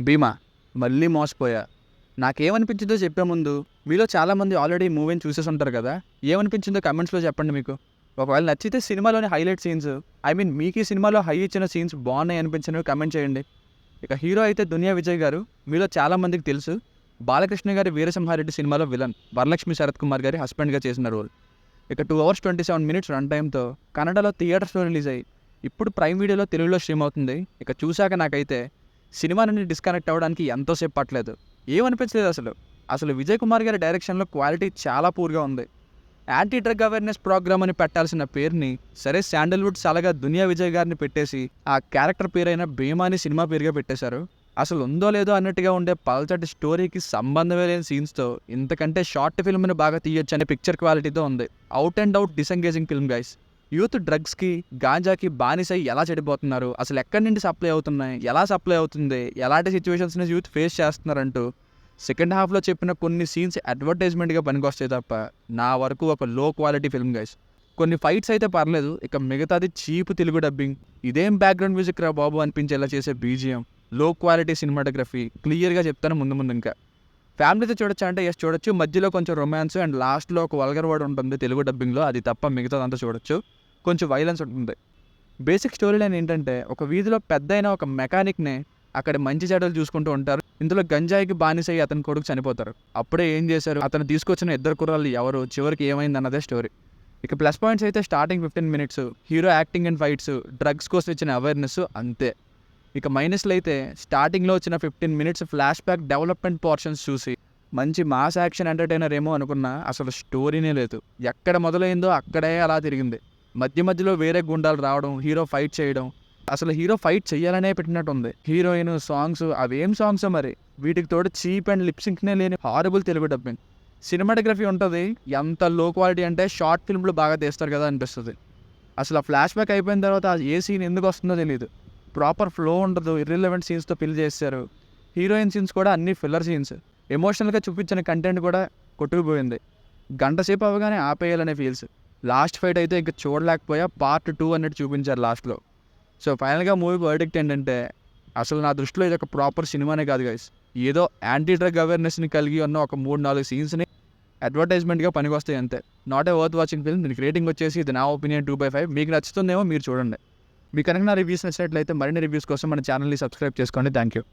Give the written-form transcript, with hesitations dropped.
భీమా మళ్ళీ మోసపోయా. నాకేమనిపించిందో చెప్పే ముందు మీలో చాలామంది ఆల్రెడీ మూవీని చూసేసి ఉంటారు కదా, ఏమనిపించిందో కమెంట్స్లో చెప్పండి. మీకు ఒకవేళ నచ్చితే సినిమాలోని హైలైట్ సీన్స్, మీకు ఈ సినిమాలో హై ఇచ్చిన సీన్స్ బాగున్నాయి అనిపించినవి కమెంట్ చేయండి. ఇక హీరో అయితే దునియా విజయ్ గారు మీలో చాలామందికి తెలుసు. బాలకృష్ణ గారి వీరసింహారెడ్డి సినిమాలో విలన్, వరలక్ష్మి శరత్ కుమార్ గారి హస్బెండ్గా చేసిన రోల్. ఇక 2 hours 27 minutes రన్ టైంతో కన్నడలో థియేటర్స్లో రిలీజ్ అయ్యి ఇప్పుడు ప్రైమ్ వీడియోలో తెలుగులో స్ట్రీమ్ అవుతుంది. ఇక చూశాక నాకైతే సినిమా నుండి డిస్కనెక్ట్ అవ్వడానికి ఎంతోసేపు పట్టలేదు. ఏమనిపించలేదు అసలు విజయ్ కుమార్ గారి డైరెక్షన్లో క్వాలిటీ చాలా పూర్గా ఉంది. యాంటీ డ్రగ్ అవేర్నెస్ ప్రోగ్రామ్ అని పెట్టాల్సిన పేరుని సరే శాండల్వుడ్ సలగా దునియా విజయ్ గారిని పెట్టేసి ఆ క్యారెక్టర్ పేరైన భీమాని సినిమా పేరుగా పెట్టేశారు. అసలు ఉందో లేదో అన్నట్టుగా ఉండే పల్చటి స్టోరీకి సంబంధమే లేని సీన్స్తో ఇంతకంటే షార్ట్ ఫిల్మ్ని బాగా తీయొచ్చు అనే పిక్చర్ క్వాలిటీతో ఉంది. Out and out disengaging film guys. Youth డ్రగ్స్కి, గాంజాకి బానిసై ఎలా చెడిపోతున్నారు, అసలు ఎక్కడి నుండి సప్లై అవుతున్నాయి, ఎలా సప్లై అవుతుంది, ఎలాంటి సిచ్యువేషన్స్ని యూత్ ఫేస్ చేస్తున్నారంటూ సెకండ్ హాఫ్లో చెప్పిన కొన్ని సీన్స్ అడ్వర్టైజ్మెంట్గా పనికొస్తాయి తప్ప నా వరకు ఒక లో క్వాలిటీ ఫిల్మ్ గైస్. కొన్ని ఫైట్స్ అయితే పర్లేదు, ఇక మిగతాది చీప్ తెలుగు డబ్బింగ్, ఇదేం బ్యాక్గ్రౌండ్ మ్యూజిక్ రా బాబు అనిపించేలా చేసే బీజిఎం, లో క్వాలిటీ సినిమాటోగ్రఫీ. క్లియర్గా చెప్తాను ముందు ఇంకా. ఫ్యామిలీతో చూడొచ్చు అంటే ఎస్ చూడొచ్చు, మధ్యలో కొంచెం రొమాన్స్ అండ్ లాస్ట్లో ఒక వల్గర్ వర్డ్ ఉంటుంది తెలుగు డబ్బింగ్లో, అది తప్ప మిగతాదంతా చూడొచ్చు. కొంచెం వైలెన్స్ ఉంటుంది. బేసిక్ స్టోరీ లైన్ ఏంటంటే, ఒక వీధిలో పెద్దయిన ఒక మెకానిక్నే అక్కడ మంచి చెడ్డలు చూసుకుంటూ ఉంటారు. ఇందులో గంజాయికి బానిసై అతని కొడుకు చనిపోతారు. అప్పుడే ఏం చేశారు, అతను తీసుకొచ్చిన 2 కుర్రాళ్ళు ఎవరు, చివరికి ఏమైంది అన్నదే స్టోరీ. ఇక ప్లస్ పాయింట్స్ అయితే starting 15 minutes hero acting and fights, drugs కోసం ఇచ్చిన అవేర్నెస్, అంతే. ఇక మైనస్లు అయితే స్టార్టింగ్లో వచ్చిన 15 minutes flash back development portions చూసి మంచి మాస్ యాక్షన్ ఎంటర్టైనర్ ఏమో అనుకున్నా, అసలు స్టోరీనే లేదు. ఎక్కడ మొదలైందో అక్కడే అలా తిరిగింది. మధ్యలో వేరే గుండాలు రావడం, హీరో ఫైట్ చేయడం, అసలు హీరో ఫైట్ చేయాలనే పెట్టినట్టు ఉంది. హీరోయిన్ సాంగ్స్, అవేం సాంగ్స్ మరి, వీటికి తోడు చీప్ అండ్ లిప్సింక్నే లేని హారబుల్ తెలుగు డబ్బింగ్. సినిమాటోగ్రఫీ ఉంటుంది, ఎంత లో క్వాలిటీ అంటే షార్ట్ ఫిల్మ్లు బాగా తీస్తారు కదా అనిపిస్తుంది. అసలు ఆ ఫ్లాష్ బ్యాక్ అయిపోయిన తర్వాత ఏ సీన్ ఎందుకు వస్తుందో తెలియదు. ప్రాపర్ ఫ్లో ఉండదు, ఇర్రిలవెంట్ సీన్స్తో ఫిల్ చేశారు. హీరోయిన్ సీన్స్ కూడా అన్ని ఫిల్లర్ సీన్స్. ఎమోషనల్గా చూపించిన కంటెంట్ కూడా కొట్టుకుపోయింది. గంట సేపు అవగానే ఆపేయాలనే ఫీల్స్. లాస్ట్ ఫైట్ అయితే ఇంకా చూడలేకపోయా, Part 2 అన్నట్టు చూపించారు లాస్ట్లో. సో ఫైనల్గా మూవీ వర్డిక్ట్ ఏంటంటే, అసలు నా దృష్టిలో ఇది ఒక ప్రాపర్ సినిమానే కాదు గైస్, ఏదో యాంటీ డ్రగ్ అవేర్నెస్ని కలిగి ఉన్న ఒక 3-4 సీన్స్ని అడ్వర్టైజ్మెంట్గా పనికొస్తాయి అంతే. Not a worth watching film. దీనికి రేటింగ్ వచ్చేసి ఇది నా ఒపీనియన్ 2/5. మీకు నచ్చుతుందేమో మీరు చూడండి. మీకు కనుక నా రివ్యూస్ నచ్చినట్లయితే మరిన్ని రివ్యూస్ కోసం మన ఛానల్ని సబ్స్క్రైబ్ చేసుకోండి. Thank you.